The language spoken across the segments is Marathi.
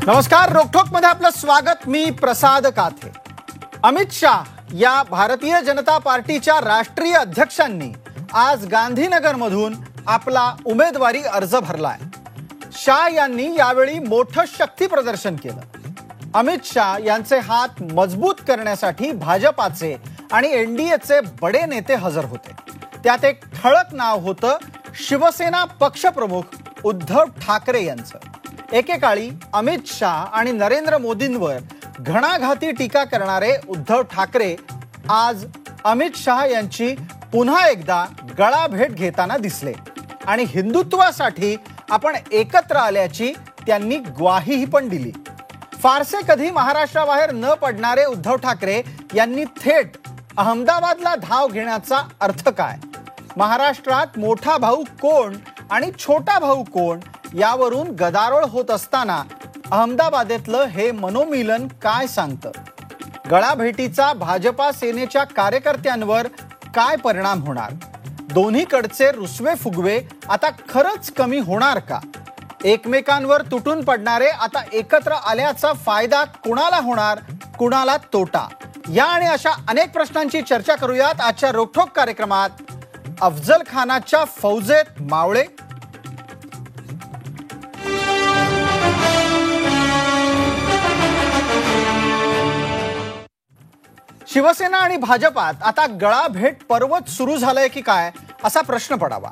नमस्कार, रोकठोक मध्ये आपलं स्वागत। मी प्रसाद काथे। अमित शाह या भारतीय जनता पार्टीच्या राष्ट्रीय अध्यक्षांनी आज गांधीनगर मधून आपला उमेदवारी अर्ज भरलाय। शाह यांनी यावेळी मोठं शक्ती प्रदर्शन केलं। अमित शाह यांचे हात मजबूत करण्यासाठी भाजपाचे आणि एनडीएचे बडे नेते हजर होते। त्यात एक ठळक नाव होतं शिवसेना पक्षप्रमुख उद्धव ठाकरे यांचं। एकेकाळी अमित शाह आणि नरेंद्र मोदींवर घणाघाती टीका करणारे उद्धव ठाकरे आज अमित शाह यांची पुन्हा एकदा गळाभेट घेताना दिसले आणि हिंदुत्वासाठी आपण एकत्र आल्याची त्यांनी ग्वाहीही पण दिली। फारसे कधी महाराष्ट्राबाहेर न पडणारे उद्धव ठाकरे यांनी थेट अहमदाबादला धाव घेण्याचा अर्थ काय? महाराष्ट्रात मोठा भाऊ कोण आणि छोटा भाऊ कोण यावरून गदारोळ होत असताना अहमदाबादेतलं हे मनोमिलन काय सांगतं? गळाभेटीचा भाजपा सेनेच्या कार्यकर्त्यांवर काय परिणाम होणार? दोन्हीकडचे रुसवे फुगवे आता खरंच कमी होणार का? एकमेकांवर तुटून पडणारे आता एकत्र आल्याचा फायदा कुणाला होणार, कुणाला तोटा? या आणि अशा अनेक प्रश्नांची चर्चा करूयात आजच्या रोकठोक कार्यक्रमात। अफजल खानाच्या फौजेत मावळे, शिवसेना आणि भाजपात आता गळाभेट पर्वत सुरू झालंय की काय असा प्रश्न पडावा।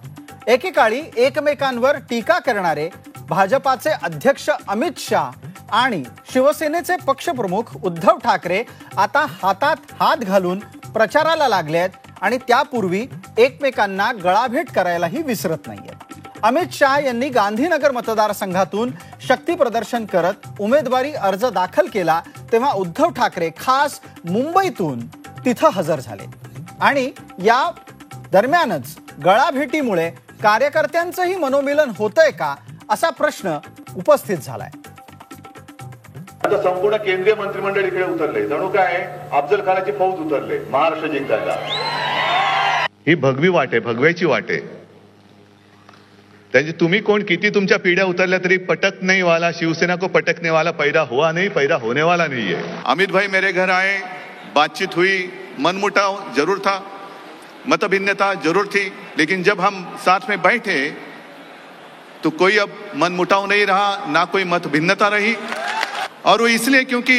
एकेकाळी एकमेकांवर टीका करणारे भाजपाचे अध्यक्ष अमित शाह आणि शिवसेनेचे पक्षप्रमुख उद्धव ठाकरे आता हातात हात घालून प्रचाराला लागलेत आणि त्यापूर्वी एकमेकांना गळाभेट करायलाही विसरत नाहीयेत। अमित शाह यांनी गांधीनगर मतदारसंघातून शक्ती प्रदर्शन करत उमेदवारी अर्ज दाखल केला तेव्हा उद्धव ठाकरे खास मुंबईतून तिथं हजर झाले आणि या दरम्यानच गळाभेटीमुळे कार्यकर्त्यांचंही मनोमिलन होतंय का असा प्रश्न उपस्थित झालाय। आता संपूर्ण केंद्रीय मंत्रिमंडळ इकडे उतरले, जणू काय अफजल खानाची फौज उतरले महाराष्ट्र जिंकायला। ही भगवी वाट आहे, भगव्याची वाट आहे। त्याची तुम्ही कोण किती तुमच्या पिढ्या उतरल्या तरी पटक नहीं वाला, शिवसेना को पटकने वाला पैदा हुआ नहीं, पैदा होने वाला नहीं है। अमित भाई मेरे घर आए, बातचीत हुई, मनमुटाव जरूर था, मतभिन्नता जरूर थी, लेकिन जब हम साथ में बैठे तो कोई अब मनमुटाव नहीं रहा, ना कोई मतभिन्नता रही। और वो इसलिए क्योंकि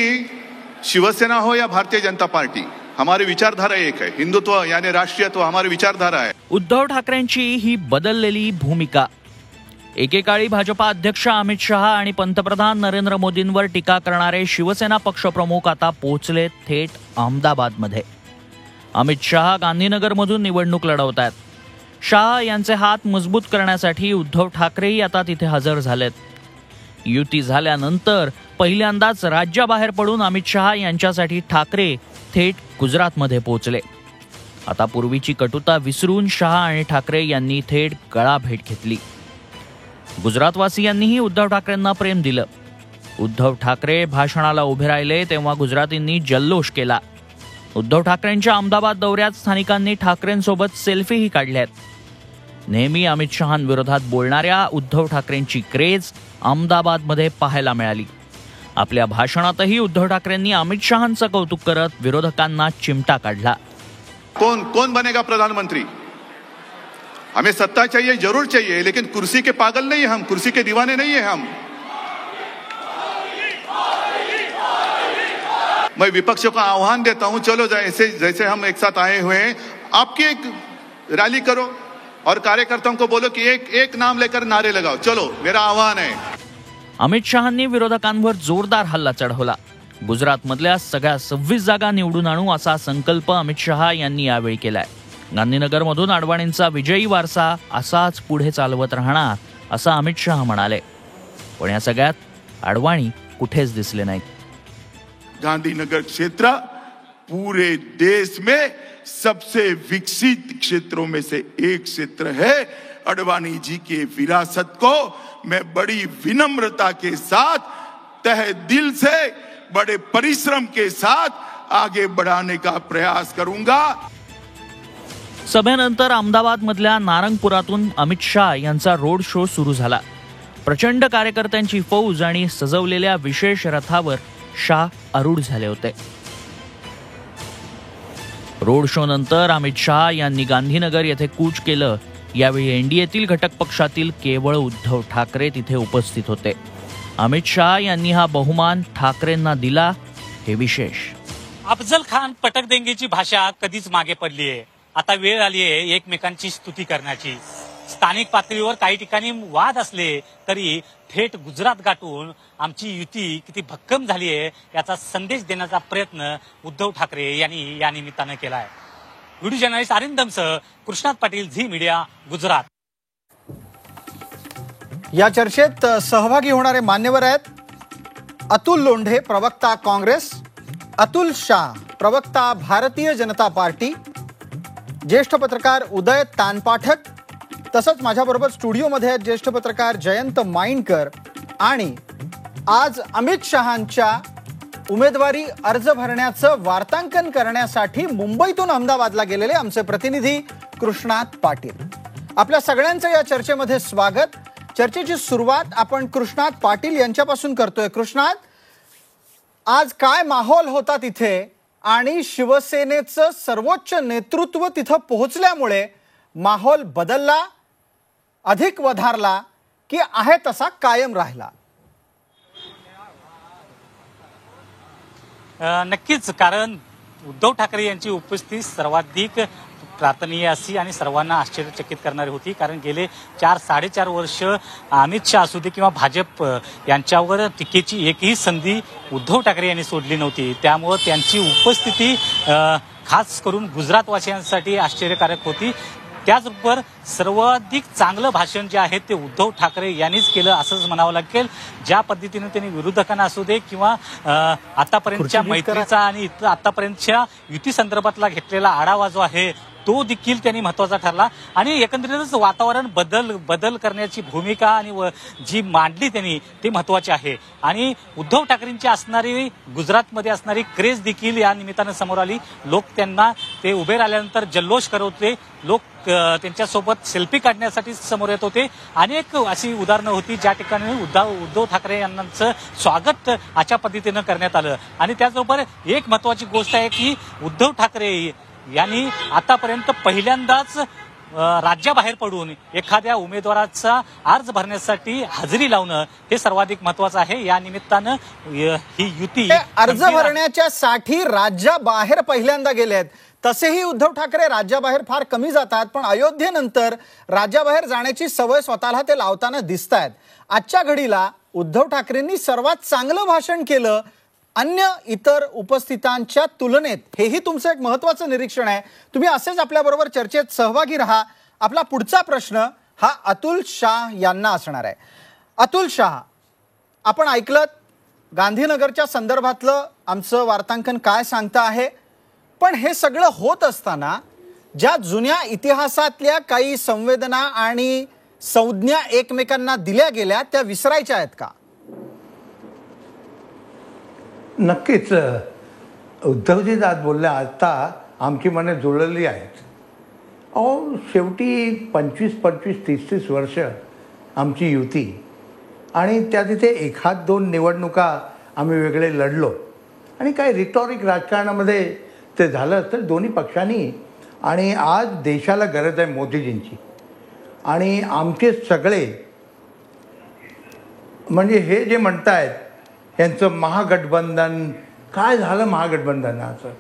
शिवसेना हो या भारतीय जनता पार्टी, हमारी विचारधारा एक है, हिंदुत्व यानी राष्ट्रीयत्व हमारी विचारधारा है। उद्धव ठाकरेंची ही बदललेली भूमिका। एकेकाळी भाजपा अध्यक्ष अमित शहा आणि पंतप्रधान नरेंद्र मोदींवर टीका करणारे शिवसेना पक्षप्रमुख आता पोहोचले थेट अहमदाबादमध्ये। अमित शहा गांधीनगरमधून निवडणूक लढवत आहेत। शहा यांचे हात मजबूत करण्यासाठी उद्धव ठाकरेही आता तिथे हजर झालेत। युती झाल्यानंतर पहिल्यांदाच राज्याबाहेर पडून अमित शहा यांच्यासाठी ठाकरे थेट गुजरातमध्ये पोहोचले। आता पूर्वीची कटुता विसरून शहा आणि ठाकरे यांनी थेट गळाभेट घेतली। गुजरातवासियांनीही उद्धव ठाकरेंना प्रेम दिलं। उद्धव ठाकरे भाषणाला उभे राहिले तेव्हा गुजरातींनी जल्लोष केला। उद्धव ठाकरेंच्या अहमदाबाद दौऱ्यात स्थानिकांनी ठाकरेंसोबत सेल्फीही काढल्यात। नेहमी अमित शहांविरोधात बोलणाऱ्या उद्धव ठाकरेंची क्रेज अहमदाबादमध्ये पाहायला मिळाली। आपल्या भाषणातही उद्धव ठाकरेंनी अमित शहांचं कौतुक करत विरोधकांना चिमटा काढला। कौन बनेगा प्रधानमंत्री? हमें सत्ता चाहिए, जरूर चाहिए, लेकिन कुर्सी के पागल नहीं है हम, कुर्सी के दीवाने नहीं है हम। मैं विपक्ष को आह्वान देता हूं, चलो जैसे हम एक साथ आए हुए हैं, आपकी एक रैली करो और कार्यकर्ताओं को बोलो कि एक नाम लेकर नारे लगाओ। चलो, मेरा आह्वान है। अमित शहांनी विरोधकांवर जोरदार हल्ला चढवला। गुजरातमधल्या सगळ्या 26 जागा निवडून आणू असा संकल्प अमित शहा यांनी यावेळी केलाय। गांधीनगरमधून अडवाणींचा विजयी वारसा असाच पुढे चालवत राहणार असं अमित शहा म्हणाले। पण या सगळ्यात अडवाणी कुठेच दिसले नाहीत। गांधीनगर क्षेत्र पूरे देश में सबसे विकसित क्षेत्रों में से एक क्षेत्र है। अडवाणी जी के विरासत को मैं बड़ी विनम्रता के साथ, तहे दिल से, बड़े परिश्रम के साथ आगे बढ़ाने का प्रयास करूंगा। सभेनंतर अहमदाबादमधल्या नारंगपुरातून अमित शाह यांचा रोड शो सुरू झाला। प्रचंड कार्यकर्त्यांची फौज आणि सजवलेल्या विशेष रथावर शाह आरूढ झाले होते. रोड शो नंतर अमित शहा यांनी गांधीनगर येथे कूच केलं. यावेळी एनडीएतील घटक पक्षातील केवळ उद्धव ठाकरे तिथे उपस्थित होते. अमित शहा यांनी हा बहुमान ठाकरेंना दिला, हे विशेष. अफजल खान पटक देंगेची भाषा कधीच मागे पडली आहे. आता वेळ आली आहे एकमेकांची स्तुती करण्याची. स्थानिक पातळीवर काही ठिकाणी वाद असले तरी थेट गुजरात गाठून आमची युती किती भक्कम झाली आहे याचा संदेश देण्याचा प्रयत्न उद्धव ठाकरे यांनी या निमित्तानं केला आहे. व्हिडिओ जर्नलिस्ट अरिंदमसह कृष्णात पाटील, झी मीडिया, गुजरात. या चर्चेत सहभागी होणारे मान्यवर आहेत अतुल लोंढे, प्रवक्ता काँग्रेस, अतुल शाह, प्रवक्ता भारतीय जनता पार्टी, ज्येष्ठ पत्रकार उदय तानपाठक, तसंच माझ्याबरोबर स्टुडिओमध्ये आहेत ज्येष्ठ पत्रकार जयंत माइंडकर आणि आज अमित शहांच्या उमेदवारी अर्ज भरण्याचं वार्तांकन करण्यासाठी मुंबईतून अहमदाबादला गेलेले आमचे प्रतिनिधी कृष्णात पाटील. आपल्या सगळ्यांचं या चर्चेमध्ये स्वागत. चर्चेची सुरुवात आपण कृष्णात पाटील यांच्यापासून करतोय. कृष्णात, आज काय माहोल होता तिथे आणि शिवसेनेचं सर्वोच्च नेतृत्व तिथं पोहोचल्यामुळे माहोल बदलला, अधिक वधारला की आहे तसा कायम राहिला? नक्कीच, कारण उद्धव ठाकरे यांची उपस्थिती सर्वाधिक प्रार्थनीय अशी आणि सर्वांना आश्चर्यचकित करणारी होती. कारण गेले 4-4.5 वर्ष अमित शहा असू दे किंवा भाजप यांच्यावर टीकेची एकही संधी उद्धव ठाकरे यांनी सोडली नव्हती. त्यामुळे त्यांची उपस्थिती खास करून गुजरातवासियांसाठी आश्चर्यकारक होती. त्याचबरोबर सर्वाधिक चांगलं भाषण जे आहे ते उद्धव ठाकरे यांनीच केलं असंच म्हणावं लागेल. ज्या पद्धतीने त्यांनी विरोधकांना असू दे किंवा आतापर्यंतच्या मैत्रीचा आणि आतापर्यंतच्या युती संदर्भातला घेतलेला आढावा जो आहे तो देखील त्यांनी महत्वाचा ठरला. आणि एकंदरीतच वातावरण बदल करण्याची भूमिका आणि जी मांडली त्यांनी ते महत्वाचे आहे. आणि उद्धव ठाकरेंची असणारी गुजरातमध्ये असणारी क्रेज देखील या निमित्तानं समोर आली. लोक त्यांना ते उभे राहिल्यानंतर जल्लोष करत होते. लोक त्यांच्यासोबत सेल्फी काढण्यासाठी समोर येत होते. अनेक अशी उदाहरणं होती ज्या ठिकाणी उद्धव ठाकरे यांचं स्वागत अशा पद्धतीनं करण्यात आलं. आणि त्याचबरोबर एक महत्वाची गोष्ट आहे की उद्धव ठाकरे यांनी आतापर्यंत पहिल्यांदाच राज्याबाहेर पडून एखाद्या उमेदवाराचा अर्ज भरण्यासाठी हजेरी लावणं हे सर्वाधिक महत्वाचं आहे. या निमित्तानं ही युती अर्ज भरण्याच्या साठी राज्याबाहेर पहिल्यांदा गेलेत. तसेही उद्धव ठाकरे राज्याबाहेर फार कमी जातात, पण अयोध्येनंतर राज्याबाहेर जाण्याची सवय स्वतःला ते लावताना दिसतायत. आजच्या घडीला उद्धव ठाकरेंनी सर्वात चांगलं भाषण केलं अन्य इतर उपस्थितांच्या तुलनेत, हेही तुमचं एक महत्वाचं निरीक्षण आहे. तुम्ही असेच आपल्याबरोबर चर्चेत सहभागी राहा. आपला पुढचा प्रश्न हा अतुल शाह यांना असणार आहे. अतुल शाह, आपण ऐकलं गांधीनगरच्या संदर्भातलं आमचं वार्तांकन काय सांगतं आहे, पण हे सगळं होत असताना ज्या जुन्या इतिहासातल्या काही संवेदना आणि संज्ञा एकमेकांना दिल्या गेल्या त्या विसरायच्या आहेत का? नक्कीच. उद्धवजी आज बोलले, आता आमची मने जुळलेली आहेत. शेवटी 25-30 वर्ष आमची युती आणि त्या तिथे 1-2 निवडणुका आम्ही वेगळे लढलो आणि काही रिटॉरिक राजकारणामध्ये ते झालं तर दोन्ही पक्षांनी. आणि आज देशाला गरज आहे मोदीजींची. आणि आमचे सगळे म्हणजे हे जे म्हणतायत यांचं महागठबंधन, काय झालं महागठबंधनाचं,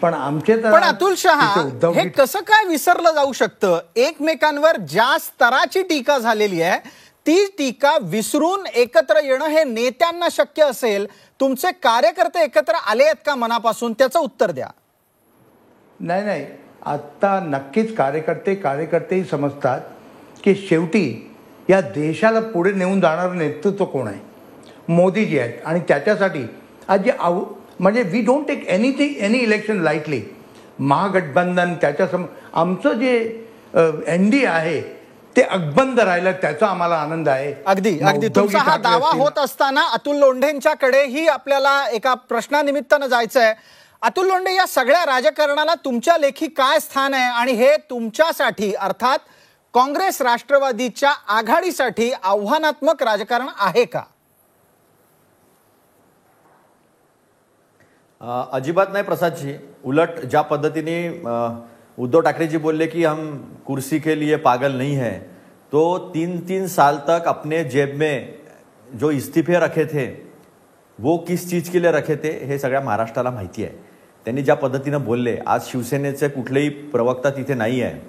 पण आमचे तर. पण अतुल शहा, हे कसं काय विसरलं जाऊ शकतं? एकमेकांवर ज्या स्तराची टीका झालेली आहे ती टीका विसरून एकत्र येणं हे नेत्यांना शक्य असेल. तुमचे कार्यकर्ते एकत्र आले आहेत का मनापासून? त्याचं उत्तर द्या. नाही, आता नक्कीच कार्यकर्तेही समजतात की शेवटी या देशाला पुढे नेऊन जाणारं नेतृत्व कोण आहे? मोदीजी आहेत. आणि त्याच्यासाठी आज जे म्हणजे we don't take any election lightly. Mahagathbandhan आमचं जे एनडीए आहे ते अकबंद राहिलं, त्याचा आम्हाला आनंद आहे. अगदी तुमचा हा दावा होत असताना अतुल लोंढेंच्याकडेही आपल्याला एका प्रश्नानिमित्तानं जायचं आहे. अतुल लोंढे, या सगळ्या राजकारणाला तुमच्या लेखी काय स्थान आहे आणि हे तुमच्यासाठी अर्थात काँग्रेस राष्ट्रवादीच्या आघाडीसाठी आव्हानात्मक राजकारण आहे का? अजिबात नाही प्रसाद जी. उलट ज्या पद्धतीने उद्धव ठाकरे जी बोले कि हम कुर्सी के लिए पागल नहीं है, तो 3-3 साल तक अपने जेब में जो इस्तीफे रखे थे वो किस चीज के लिए रखे थे हे सगळ्या महाराष्ट्राला माहिती आहे. त्यांनी ज्या पद्धतीनं बोलले, आज शिवसेनेचे कुठलेही प्रवक्ता तिथे नाही आहे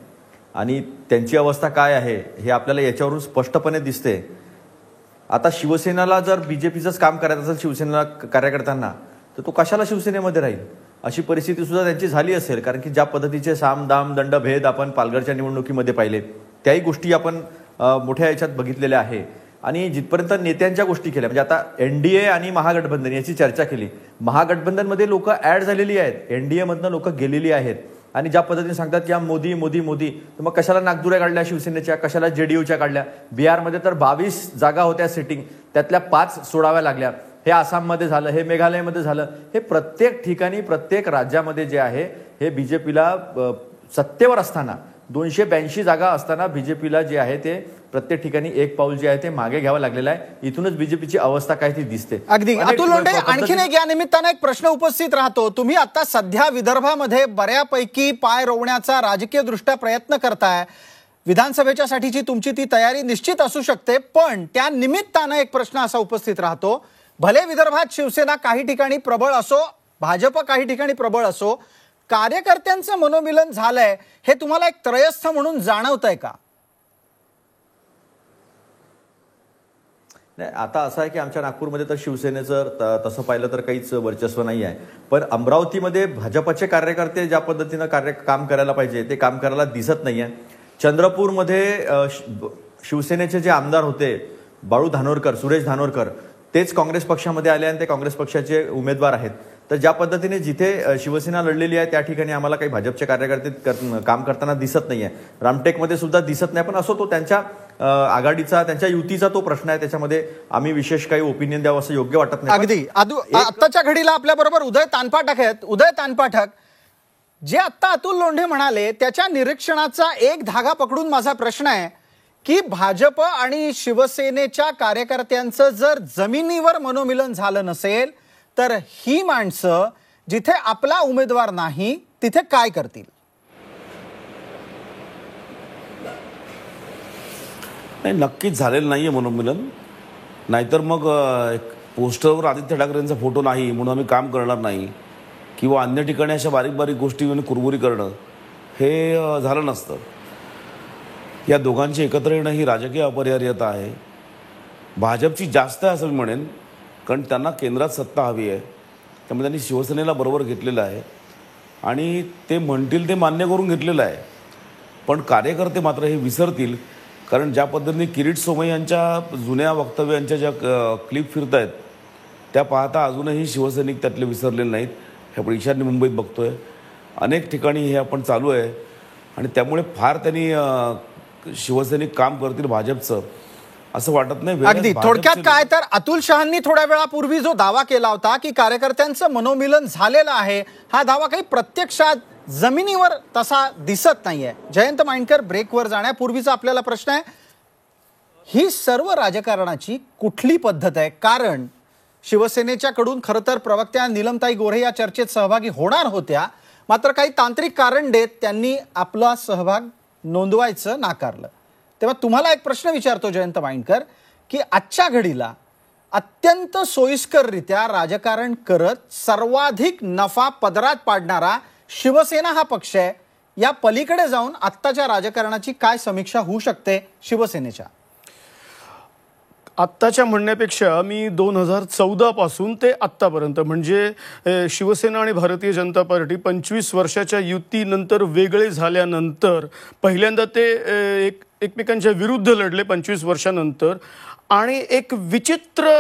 आणि त्यांची अवस्था काय आहे हे आपल्याला याच्यावरून स्पष्टपणे दिसते. आता शिवसेनेला जर बीजेपीचंच काम करायचं असेल शिवसेनेला कार्यकर्त्यांना, तर तो कशाला शिवसेनेमध्ये राहील अशी परिस्थिती सुद्धा त्यांची झाली असेल. कारण की ज्या पद्धतीचे साम दाम दंड भेद आपण पालघरच्या निवडणुकीमध्ये पाहिले, त्याही गोष्टी आपण मोठ्या याच्यात बघितलेल्या आहे. आणि जिथपर्यंत नेत्यांच्या गोष्टी केल्या, म्हणजे आता एनडीए आणि महागठबंधन याची चर्चा केली. महागठबंधनमध्ये लोक ऍड झालेली आहेत, एनडीए मधनं लोक गेलेली आहेत आणि ज्या पद्धतीने सांगतात की मोदी मोदी मोदी, तर मग कशाला नागदुऱ्या काढल्या शिवसेनेच्या, कशाला जेडीयूच्या काढल्या. बिहारमध्ये तर 22 जागा होत्या सिटिंग, त्यातल्या 5 सोडाव्या लागल्या. हे आसाममध्ये झालं, हे मेघालयमध्ये झालं. हे प्रत्येक ठिकाणी प्रत्येक राज्यामध्ये जे आहे हे बीजेपीला सत्तेवर असताना 282 जागा असताना बीजेपीला जे आहे ते प्रत्येक ठिकाणी एक पाऊल जे आहे ते मागे घ्यावं लागलेलं आहे. इथूनच बीजेपीची अवस्था काय ती दिसते. अगदी. अतुल लोंढे, आणखीन एक या निमित्तानं एक प्रश्न उपस्थित राहतो. तुम्ही आता सध्या विदर्भामध्ये बऱ्यापैकी पाय रोवण्याचा राजकीय दृष्ट्या प्रयत्न करताय. विधानसभेच्या साठीची तुमची ती तयारी निश्चित असू शकते, पण त्या निमित्तानं एक प्रश्न असा उपस्थित राहतो, भले विदर्भात शिवसेना काही ठिकाणी प्रबळ असो, भाजप काही ठिकाणी प्रबळ असो, कार्यकर्त्यांचं मनोमिलन झालंय हे तुम्हाला एक त्रयस्थ म्हणून जाणवतंय का? नाही, आता असं आहे की आमच्या नागपूरमध्ये तर शिवसेनेचं तसं पाहिलं तर काहीच वर्चस्व नाही आहे. पण अमरावतीमध्ये भाजपचे कार्यकर्ते ज्या पद्धतीनं काम करायला पाहिजे ते काम करायला दिसत नाहीये. चंद्रपूरमध्ये शिवसेनेचे जे आमदार होते बाळू धानोरकर, सुरेश धानोरकर, तेच काँग्रेस पक्षामध्ये आले आणि ते काँग्रेस पक्षाचे उमेदवार आहेत. तर ज्या पद्धतीने जिथे शिवसेना लढलेली आहे त्या ठिकाणी आम्हाला काही भाजपचे कार्यकर्ते काम करताना दिसत नाहीये. रामटेकमध्ये सुद्धा दिसत नाही. पण असो, तो त्यांच्या आघाडीचा, त्यांच्या युतीचा तो प्रश्न आहे, त्याच्यामध्ये आम्ही विशेष काही ओपिनियन द्यावं असं योग्य वाटत नाही. अगदी. आत्ताच्या घडीला आपल्या बरोबर उदय तानपाठक आहेत. उदय तानपाठक, जे आत्ता अतुल लोंढे म्हणाले त्याच्या निरीक्षणाचा एक धागा पकडून माझा प्रश्न आहे की भाजप आणि शिवसेनेच्या कार्यकर्त्यांचं जर जमिनीवर मनोमिलन झालं नसेल तर ही माणसं जिथे आपला उमेदवार नाही तिथे काय करतील? नाही, नक्कीच झालेलं नाहीये मनोमिलन. नाहीतर मग पोस्टरवर आदित्य ठाकरेंचा फोटो नाही म्हणून आम्ही काम करणार नाही किंवा अन्य ठिकाणी अशा बारीक बारीक गोष्टी कुरबुरी करणं हे झालं नसतं. या दोघांची एकत्र येणं ही राजकीय अपरिहार्यता आहे. भाजपची जास्त आहे असं मी म्हणेन, कारण त्यांना केंद्रात सत्ता हवी आहे. त्यामुळे त्यांनी शिवसेनेला बरोबर घेतलेलं आहे आणि ते म्हणतील ते मान्य करून घेतलेलं आहे. पण कार्यकर्ते मात्र हे विसरतील, कारण ज्या पद्धतीने किरीट सोमय्या यांच्या जुन्या वक्तव्यांच्या ज्या क्लिप फिरत आहेत त्या पाहता अजूनही शिवसैनिक त्यातले विसरलेले नाहीत. हे आपण ईशान्य मुंबईत बघतोय, अनेक ठिकाणी हे आपण चालू आहे आणि त्यामुळे फार त्यांनी शिवसैनिक काम करतील भाजपचं असं वाटत नाही. अगदी. थोडक्यात काय तर अतुल शहांनी थोड्या वेळापूर्वी जो दावा केला होता की कार्यकर्त्यांचं मनोमिलन झालेलं आहे, हा दावा काही प्रत्यक्षात जमिनीवर तसा दिसत नाहीये. जयंत माइंडकर, ब्रेकवर जाण्यापूर्वीचा आपल्याला प्रश्न आहे, ही सर्व राजकारणाची कुठली पद्धत आहे? कारण शिवसेनेच्याकडून खरं तर प्रवक्त्या नीलमताई गोऱ्हे या चर्चेत सहभागी होणार होत्या, मात्र काही तांत्रिक कारण देत त्यांनी आपला सहभाग नोंदवायचं नाकारलं. तेव्हा तुम्हाला एक प्रश्न विचारतो जयंत माइंडकर, की आजच्या घडीला अत्यंत सोयीस्कररित्या राजकारण करत सर्वाधिक नफा पदरात पाडणारा शिवसेना हा पक्ष आहे. या पलीकडे जाऊन आत्ताच्या राजकारणाची काय समीक्षा होऊ शकते शिवसेनेच्या? आत्ताच्या म्हणण्यापेक्षा मी 2014 पासून ते आत्तापर्यंत, म्हणजे शिवसेना आणि भारतीय जनता पार्टी 25 वर्षाच्या युतीनंतर वेगळे झाल्यानंतर पहिल्यांदा ते एकमेकांच्या विरुद्ध लढले 25 वर्षानंतर, आणि एक विचित्र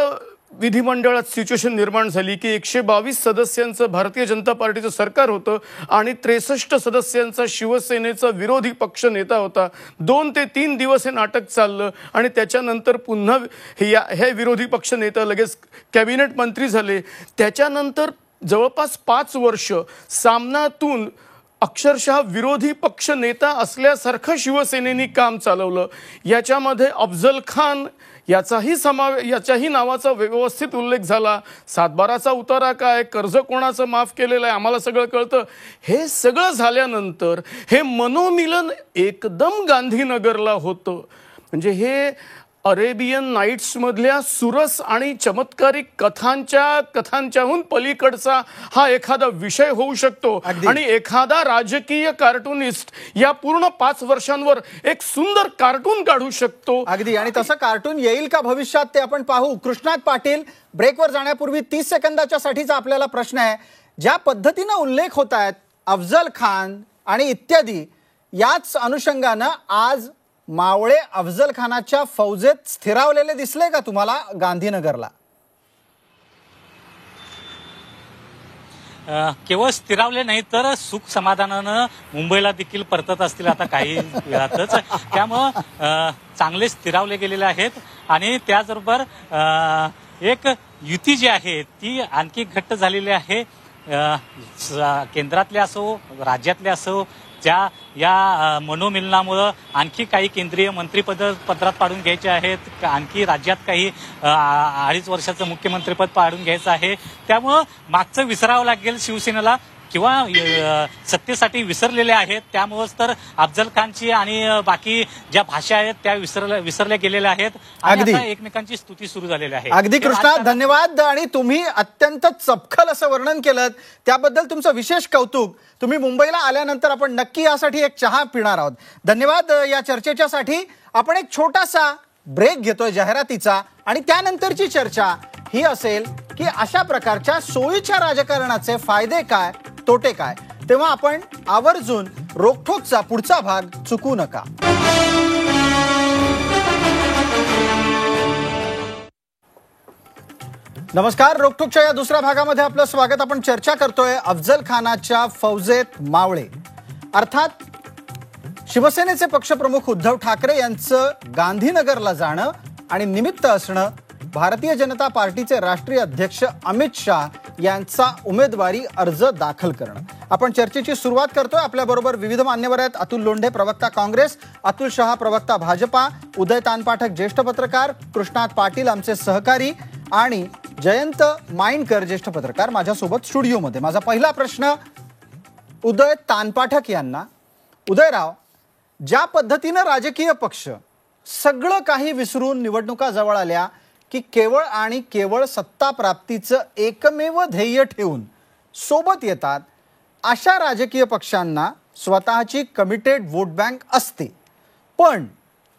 विधिमंडळात सिच्युएशन निर्माण झाली की 122 सदस्यांचं भारतीय जनता पार्टीचं सरकार होतं आणि 63 सदस्यांचा शिवसेनेचा विरोधी पक्ष नेता होता. 2 ते 3 दिवस हे नाटक चाललं आणि त्याच्यानंतर पुन्हा हे विरोधी पक्ष नेता लगेच कॅबिनेट मंत्री झाले. त्याच्यानंतर जवळपास 5 वर्ष सामनातून अक्षरशः विरोधी पक्ष नेता असल्यासारखं शिवसेनेनी काम चालवलं. याच्यामध्ये अफजल खान याच्याही नावाचा व्यवस्थित उल्लेख झाला. 7/12चा उतारा काय, कर्ज कोणाचं माफ केलेलं आहे आम्हाला सगळं कळतं. हे सगळं झाल्यानंतर हे मनोमिलन एकदम गांधीनगरला होतं. म्हणजे हे अरेबियन नाईट्स मधल्या सुरस आणि चमत्कारिक कथांच्याहून पलीकडचा हा एखादा विषय होऊ शकतो. आणि एखादा राजकीय कार्टूनिस्ट या पूर्ण 5 वर्षांवर एक सुंदर कार्टून काढू शकतो. अगदी. आणि तसं कार्टून येईल का भविष्यात ते आपण पाहू. कृष्णात पाटील, ब्रेकवर जाण्यापूर्वी 30 सेकंदाच्या साठीचा आपल्याला प्रश्न आहे. ज्या पद्धतीनं उल्लेख होत आहेत अफजल खान आणि इत्यादी, याच अनुषंगानं आज मावळे अफजल खानाच्या फौजेत स्थिरावलेले दिसले का तुम्हाला गांधीनगरला? केवळ स्थिरावले नाही तर सुख समाधानानं मुंबईला देखील परतत असतील आता काही वेळातच. त्यामुळं चांगले स्थिरावले गेलेले आहेत. आणि त्याचबरोबर एक युती जी आहे ती आणखी घट्ट झालेली आहे. केंद्रातले असो राज्यातले असो, ज्या या मनोमिलनामुळं आणखी काही केंद्रीय मंत्रिपदात पाडून घ्यायचे आहेत, आणखी राज्यात काही 2.5 वर्षाचं मुख्यमंत्रीपद पाडून घ्यायचं आहे. त्यामुळं मागचं विसरावं लागेल शिवसेनेला किंवा सत्तेसाठी विसरलेले आहेत. त्यामुळेच तर अफजल खानची आणि बाकी ज्या भाषा आहेत त्या विसरल्या गेलेल्या आहेत. अगदी एकमेकांची स्तुती सुरू झालेली आहे. अगदी कृष्णा, धन्यवाद. आणि तुम्ही अत्यंत चपखल असं वर्णन केलं त्याबद्दल तुमचं विशेष कौतुक. तुम्ही मुंबईला आल्यानंतर आपण नक्की यासाठी एक चहा पिणार आहोत. धन्यवाद या चर्चेच्या साठी. आपण एक छोटासा ब्रेक घेतोय जाहिरातीचा आणि त्यानंतरची चर्चा ही असेल की अशा प्रकारच्या सोयीच्या राजकारणाचे फायदे काय, तोटे काय. तेव्हा आपण आवर्जून रोखठोकचा पुढचा भाग चुकू नका. नमस्कार. रोखठोकच्या या दुसऱ्या भागामध्ये आपलं स्वागत. आपण चर्चा करतोय अफजल खानाच्या फौजेत मावळे, अर्थात शिवसेनेचे पक्षप्रमुख उद्धव ठाकरे यांचं गांधीनगरला जाणं आणि निमित्त असणं भारतीय जनता पार्टीचे राष्ट्रीय अध्यक्ष अमित शाह यांचा उमेदवारी अर्ज दाखल करणं. आपण चर्चेची सुरुवात करतोय. आपल्याबरोबर विविध मान्यवर आहेत. अतुल लोंढे, प्रवक्ता काँग्रेस, अतुल शहा, प्रवक्ता भाजपा, उदय तानपाठक, ज्येष्ठ पत्रकार, कृष्णात पाटील आमचे सहकारी आणि जयंत माइंडकर, ज्येष्ठ पत्रकार माझ्यासोबत स्टुडिओमध्ये. माझा पहिला प्रश्न उदय तानपाठक यांना. उदयराव, ज्या पद्धतीनं राजकीय पक्ष सगळं काही विसरून निवडणुका जवळ आल्या की केवळ आणि केवळ सत्ता प्राप्तीचं एकमेव ध्येय ठेवून सोबत येतात, अशा राजकीय पक्षांना स्वतःची कमिटेड वोट बँक असते. पण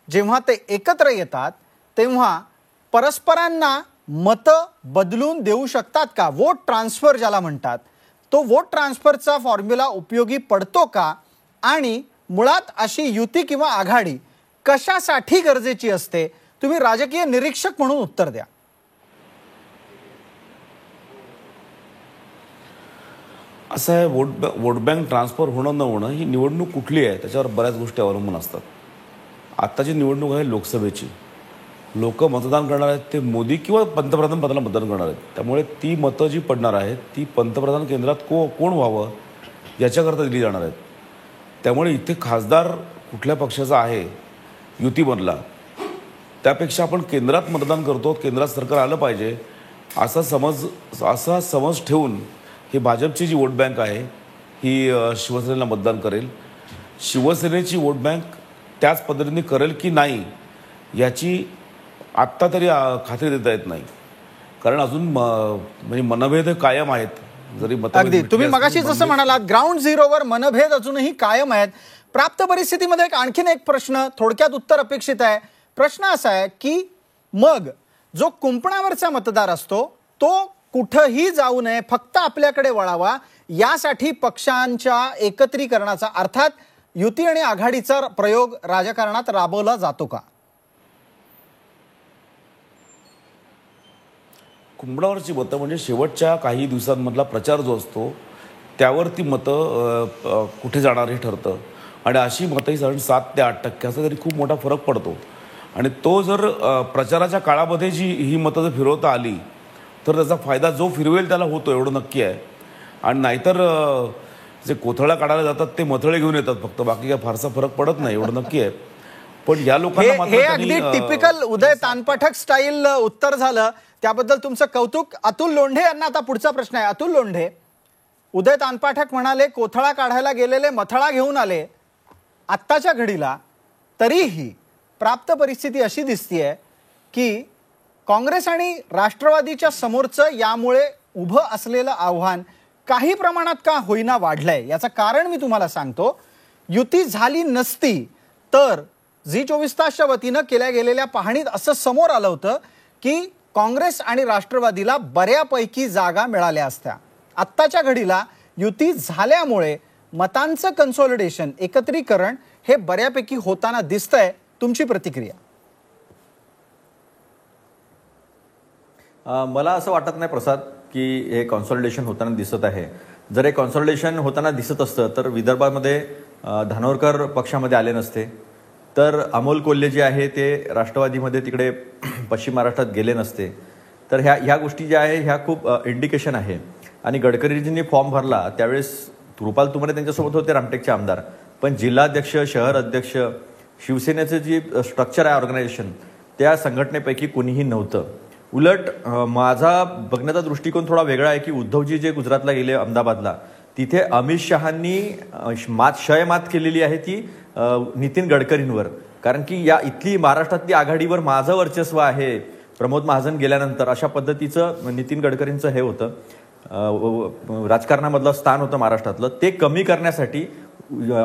जेव्हा ते एकत्र येतात तेव्हा परस्परांना मतं बदलून देऊ शकतात का? वोट ट्रान्सफर ज्याला म्हणतात, तो वोट ट्रान्सफरचा फॉर्म्युला उपयोगी पडतो का? आणि मुळात अशी युती किंवा आघाडी कशासाठी गरजेची असते? तुम्ही राजकीय निरीक्षक म्हणून उत्तर द्या. असं आहे, वोट बँक ट्रान्सफर होणं न होणं ही निवडणूक कुठली आहे त्याच्यावर बऱ्याच गोष्टी अवलंबून असतात. आत्ताची निवडणूक आहे लोकसभेची. लोक मतदान करणार आहेत ते मोदी किंवा पंतप्रधान पदाला मतदान करणार आहेत. त्यामुळे ती मतं जी पडणार आहेत ती पंतप्रधान केंद्रात कोण व्हावं याच्याकरता दिली जाणार आहेत. त्यामुळे इथे खासदार कुठल्या पक्षाचा आहे युतीमधला, त्यापेक्षा आपण केंद्रात मतदान करतो, केंद्रात सरकार आलं पाहिजे असा समज ठेवून ही भाजपची जी वोट बँक आहे ही शिवसेनेला मतदान करेल. शिवसेनेची वोट बँक त्याच पद्धतीने करेल की नाही याची आत्ता तरी खात्री देता येत नाही, कारण अजून म्हणजे मनभेद कायम आहेत. जरी अगदी तुम्ही मगाशी जसं म्हणालात ग्राउंड झिरोवर मनभेद अजूनही कायम आहेत. प्राप्त परिस्थितीमध्ये आणखीन एक प्रश्न, थोडक्यात उत्तर अपेक्षित आहे. प्रश्न असा आहे की मग जो कुंपणावरचा मतदार असतो तो कुठंही जाऊ नये, फक्त आपल्याकडे वळावा, यासाठी पक्षांच्या एकत्रीकरणाचा अर्थात युती आणि आघाडीचा प्रयोग राजकारणात राबवला जातो का? कुंपणावरची मतं म्हणजे शेवटच्या काही दिवसांमधला प्रचार जो असतो त्यावर ती मतं कुठे जाणार हे ठरतं. आणि अशी मतंही साधारण 7 ते 8% तरी खूप मोठा फरक पडतो. आणि तो जर प्रचाराच्या काळामध्ये ही मतं जर फिरवता आली तर त्याचा फायदा जो फिरवेल त्याला होतो एवढं नक्की आहे. आणि नाहीतर जे कोथळा काढायला जातात ते मथळे घेऊन येतात फक्त, बाकी काय फारसा फरक पडत नाही, एवढं नक्की आहे. पण या लोकांना हे अगदी टिपिकल उदय तानपाठक स्टाईल उत्तर झालं, त्याबद्दल तुमचं कौतुक. अतुल लोंढे यांना आता पुढचा प्रश्न आहे. अतुल लोंढे, उदय तानपाठक म्हणाले कोथळा काढायला गेलेले मथळा घेऊन आले. आत्ताच्या घडीला तरीही प्राप्त परिस्थिती अशी दिसतीये की काँग्रेस आणि राष्ट्रवादीच्या समोरचं यामुळे उभं असलेलं आव्हान काही प्रमाणात का होईना वाढलंय. याचं कारण मी तुम्हाला सांगतो. युती झाली नसती तर झी 24 तासच्या वतीनं केल्या गेलेल्या पाहणीत असं समोर आलं होतं की काँग्रेस आणि राष्ट्रवादीला बऱ्यापैकी जागा मिळाल्या असत्या. आत्ताच्या घडीला युती झाल्यामुळे मतांचं कन्सॉलिडेशन, एकत्रीकरण हे बऱ्यापैकी होताना दिसतंय. तुमची प्रतिक्रिया? मला असं वाटत नाही प्रसाद की हे कॉन्सॉलिडेशन होताना दिसत आहे. जर हे कॉन्सॉलिडेशन होताना दिसत असतं तर विदर्भामध्ये धानोरकर पक्षामध्ये आले नसते, तर अमोल कोल्हे जे आहे ते राष्ट्रवादीमध्ये तिकडे पश्चिम महाराष्ट्रात गेले नसते. तर ह्या गोष्टी ज्या आहे ह्या खूप इंडिकेशन आहे. आणि गडकरीजींनी फॉर्म भरला त्यावेळेस रुपाल तुमरे त्यांच्यासोबत होते, रामटेकचे आमदार, पण जिल्हाध्यक्ष, शहर अध्यक्ष, शिवसेनेचं जी स्ट्रक्चर आहे ऑर्गनायझेशन, त्या संघटनेपैकी कोणीही नव्हतं. उलट माझा बघण्याचा दृष्टिकोन थोडा वेगळा आहे की उद्धवजी जे गुजरातला गेले, अहमदाबादला, तिथे अमित शहांनी शय मात केलेली आहे ती नितीन गडकरींवर. कारण की या इथली महाराष्ट्रातली आघाडीवर माझं वर्चस्व आहे, प्रमोद महाजन गेल्यानंतर, अशा पद्धतीचं नितीन गडकरींचं हे होतं, राजकारणामधलं स्थान होतं महाराष्ट्रातलं. ते कमी करण्यासाठी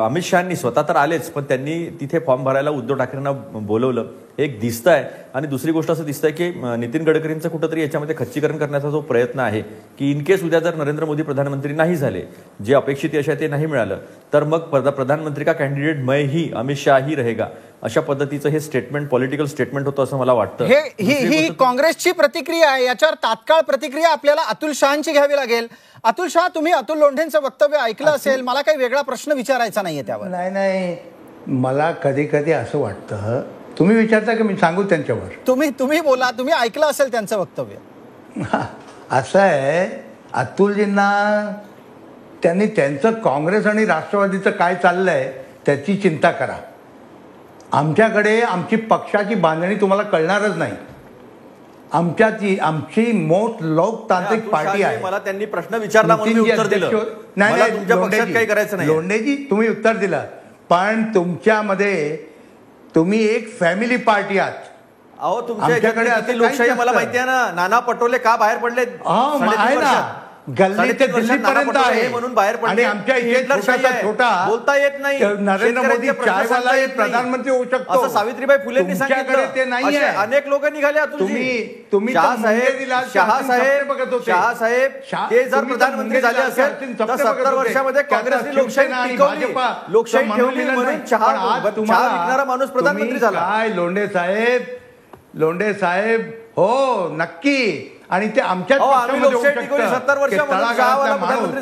अमित शहांनी स्वतः तर आलेच, पण त्यांनी तिथे फॉर्म भरायला उद्धव ठाकरेंना बोलवलं, एक दिसतंय. आणि दुसरी गोष्ट असं दिसतंय की नितीन गडकरींचं कुठंतरी याच्यामध्ये खच्चीकरण करण्याचा जो प्रयत्न आहे की इन केस उद्या जर नरेंद्र मोदी प्रधानमंत्री नाही झाले, जे अपेक्षित यश आहे ते नाही मिळालं, तर मग प्रधानमंत्री का कॅन्डिडेट मैं ही अमित शाह ही रहेगा, अशा पद्धतीचं हे स्टेटमेंट, पॉलिटिकल स्टेटमेंट होतं असं मला वाटतं. ही काँग्रेसची प्रतिक्रिया आहे. याच्यावर तात्काळ प्रतिक्रिया आपल्याला अतुल शहांची घ्यावी लागेल. अतुल शहा, तुम्ही अतुल लोंढेंचं वक्तव्य ऐकलं असेल, मला काही वेगळा प्रश्न विचारायचा नाहीये त्यावर. नाही, मला कधी कधी असं वाटतं, तुम्ही विचारता की मी सांगू त्यांच्यावर? तुम्ही बोला, तुम्ही ऐकलं असेल त्यांचं वक्तव्य. असं आहे, अतुलजींना त्यांनी त्यांचं काँग्रेस आणि राष्ट्रवादीचं काय चाललंय त्याची चिंता करा. आमच्याकडे आमची पक्षाची बांधणी तुम्हाला कळणारच नाही. आमची मोस्ट लोकतांत्रिक पार्टी आहे. मला त्यांनी प्रश्न विचारला म्हणून मी उत्तर दिलं. नाही, तुमच्या पक्षात काही करायचं नाही. लोंढेजी, तुम्ही उत्तर दिलं, पण तुमच्यामध्ये तुम्ही एक फॅमिली पार्टी आहात. अहो, तुमच्याकडे लोकशाही मला माहिती आहे ना. नाना पटोले का बाहेर पडले? आहे ना, गल्ली ते दिल्लीपर्यंत आहे म्हणून बाहेर पडले. आणि आमच्या इथे छोटा बोलता येत नाही. नरेंद्र मोदी चायवाला प्रधानमंत्री होऊ शकतो असं सावित्रीबाई फुलेंनी सांगितलं. ते नाही आहे. अनेक लोक निघाले. तुम्ही शहासाहेब ते जर प्रधानमंत्री झाले असेल तर 70 वर्षामध्ये काँग्रेसने लोकशाही टिकवली, लोकशाही ठेवली म्हणून चहा विकणारा माणूस प्रधानमंत्री झाला. काय लोंढे साहेब, हो नक्की. आणि ते आमच्याच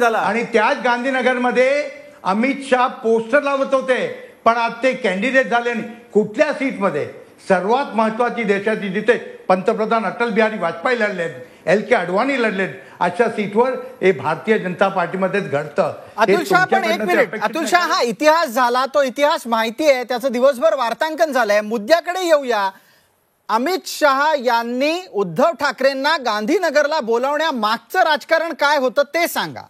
आणि त्याच गांधीनगरमध्ये अमित शहा पोस्टर लावत होते, पण आज ते कॅन्डिडेट झाले नाही. कुठल्या सीटमध्ये? सर्वात महत्वाची देशाची, जिथे पंतप्रधान अटल बिहारी वाजपेयी लढलेत, LK अडवाणी लढलेत, अशा सीटवर हे भारतीय जनता पार्टीमध्येच घडतं. अतुल शहा, पण एक मिनिट, अतुल शहा, हा इतिहास झाला, तो इतिहास माहिती आहे, त्याचं दिवसभर वार्तांकन झालंय. मुद्द्याकडे येऊया. अमित शहा यांनी उद्धव ठाकरेंना गांधीनगरला बोलावण्यामागचं राजकारण काय होतं ते सांगा.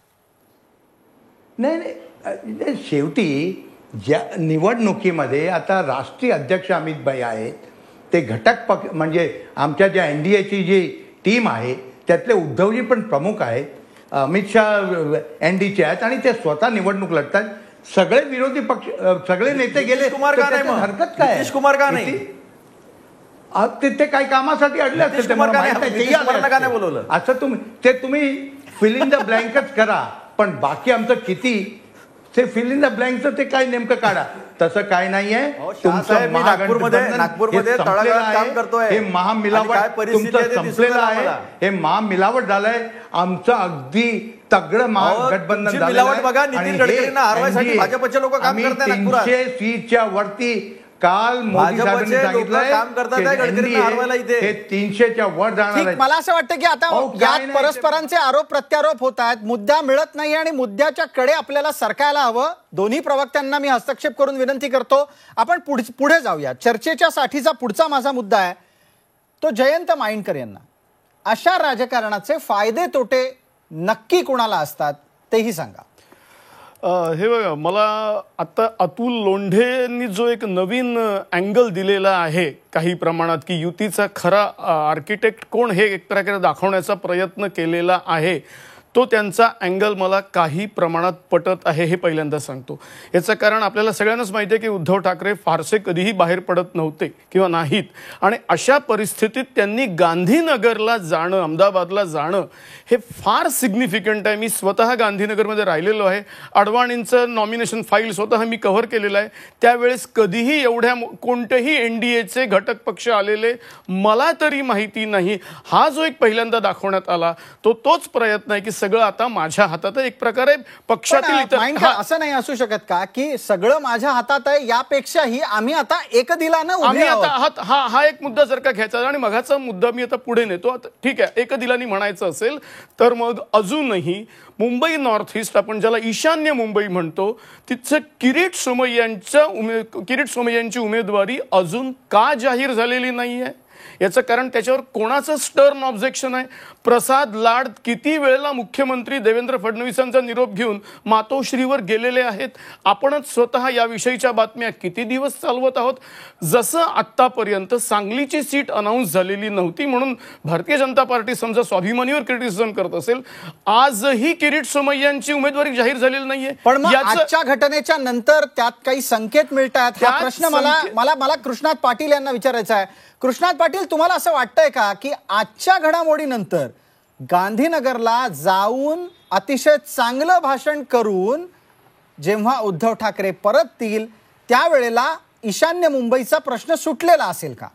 नाही, शेवटी ज्या निवडणुकीमध्ये आता राष्ट्रीय अध्यक्ष अमित भाई आहेत, ते घटक पक्ष म्हणजे आमच्या ज्या NDAची जी टीम आहे त्यातले उद्धवजी पण प्रमुख आहेत, अमित शहा NDचे आहेत आणि ते स्वतः निवडणूक लढतात. सगळे विरोधी पक्ष, सगळे नेते गेले, हरकत काय? नितीश कुमार का नाही? ते काही कामासाठी अडले असतील, बोलवलं असं तुम्ही फिल इन द ब्लँकच करा, पण बाकी आमचं किती ते फिल इन द ब्लँकचं ते काय नेमकं काढा. तसं काय नाहीये. तुमचं नागपूरमध्ये काम करतोय, हे महामिलावट तुमचं संपलेलं आहे. हे महामिलावट झालंय. आमचं अगदी तगडं महागठबंधन झालं. 300 सीटच्या वरती काल मोदी साहेबांनी सांगितलंय काम करतात आहे गडकरींना हरवायला इथे. हे 300च्या वर जाणार ठीक, आहे. मला असं वाटतं की आता यात परस्परांचे आरोप प्रत्यारोप होत आहेत, मुद्दा मिळत नाही आणि मुद्द्याच्या कडे आपल्याला सरकायला हवं. दोन्ही प्रवक्त्यांना मी हस्तक्षेप करून विनंती करतो. आपण पुढे जाऊया. चर्चेच्या साठीचा पुढचा माझा मुद्दा आहे तो जयंत माइंडकर यांना. अशा राजकारणाचे फायदे तोटे नक्की कोणाला असतात तेही सांगा. हे बघा, मला आता अतुल लोंढेंनी जो एक नवीन अँगल दिलेला आहे काही प्रमाणात की युतीचा खरा आर्किटेक्ट कोण हे एक प्रकारे दाखवण्याचा प्रयत्न केलेला आहे, तो त्यांचा अँगल मला काही प्रमाणात पटत आहे हे पहिल्यांदा सांगतो. याचं कारण आपल्याला सगळ्यांनाच माहिती आहे की उद्धव ठाकरे फारसे कधीही बाहेर पडत नव्हते किंवा नाहीत, आणि अशा परिस्थितीत त्यांनी गांधीनगरला जाणं, अहमदाबादला जाणं हे फार सिग्निफिकंट आहे. मी स्वतः गांधीनगरमध्ये राहिलेलो आहे. अडवाणींचं नॉमिनेशन फाईल स्वतः मी कव्हर केलेलं आहे. त्यावेळेस कधीही एवढ्या कोणतेही एनडीएचे घटक पक्ष आलेले मला तरी माहिती नाही. हा जो एक पहिल्यांदा दाखवण्यात आला तोच प्रयत्न आहे की सगळं आता माझ्या हातात आहे. एक प्रकारे पक्षातील असं नाही असू शकत का की सगळं माझ्या हातात आहे, यापेक्षाही आम्ही आता एक दिलानं उभे आहोत. हा एक मुद्दा जर का घ्यायचा आणि मगाचा मुद्दा मी आता पुढे नेतो. ठीक आहे, एक दिलानी म्हणायचं असेल तर मग अजूनही मुंबई नॉर्थ ईस्ट, आपण ज्याला ईशान्य मुंबई म्हणतो, तिथं किरीट सोमय्यांची उमेदवारी अजून का जाहीर झालेली नाहीये? याचं कारण त्याच्यावर कोणाचं स्टर्न ऑब्जेक्शन आहे? प्रसाद लाड किती वेळेला मुख्यमंत्री देवेंद्र फडणवीसांचा निरोप घेऊन मातोश्रीवर गेलेले आहेत. आपणच स्वतः याविषयीच्या बातम्या किती दिवस चालवत आहोत. जसं आत्तापर्यंत सांगलीची सीट अनाऊन्स झालेली नव्हती म्हणून भारतीय जनता पार्टी समजा स्वाभिमानीवर क्रिटिसिझम करत असेल, आजही किरीट सोमय्यांची उमेदवारी जाहीर झालेली नाहीये. पण मग आजच्या घटनेच्या नंतर त्यात काही संकेत मिळतात हा प्रश्न मला कृष्णात पाटील यांना विचारायचा आहे. कृष्णात पाटील, तुम्हाला असं वाटतंय का की आजच्या घडामोडीनंतर गांधीनगरला जाऊन अतिशय चांगलं भाषण करून जेव्हा उद्धव ठाकरे परततील त्यावेळेला ईशान्य मुंबईचा प्रश्न सुटलेला असेल का?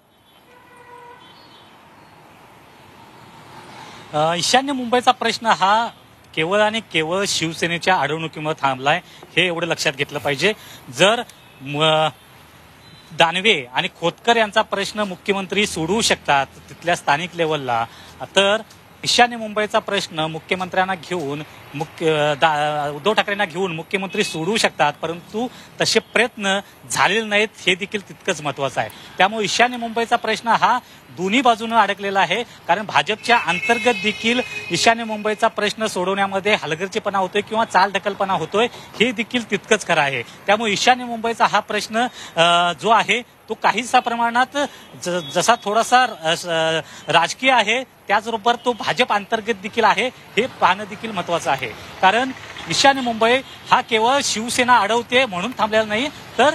ईशान्य मुंबईचा प्रश्न हा केवळ आणि केवळ शिवसेनेच्या अडवणुकीमुळे थांबलाय हे एवढं लक्षात घेतलं पाहिजे. जर दानवे आणि खोतकर यांचा प्रश्न मुख्यमंत्री सोडवू शकतात तिथल्या स्थानिक लेवलला, तर ईशान्य मुंबईचा प्रश्न मुख्यमंत्र्यांना घेऊन उद्धव ठाकरेंना घेऊन मुख्यमंत्री सोडवू शकतात, परंतु तसे प्रयत्न झालेले नाहीत हे देखील तितकंच महत्वाचं आहे. त्यामुळे ईशान्य मुंबईचा प्रश्न हा दोन्ही बाजूने अडकलेला आहे. कारण भाजपच्या अंतर्गत देखील ईशान्य मुंबईचा प्रश्न सोडवण्यामध्ये हलगर्जीपणा होतोय किंवा चालढकलपणा होतोय हे देखील तितकंच खरं आहे. त्यामुळे ईशान्य मुंबईचा हा प्रश्न जो आहे तो काहीसा प्रमाणात जसा थोडासा राजकीय आहे त्याचबरोबर तो भाजप अंतर्गत देखील आहे हे पाहणं देखील महत्वाचं आहे. कारण ईशान्य मुंबई हा केवळ शिवसेना अडवते म्हणून थांबलेला नाही, तर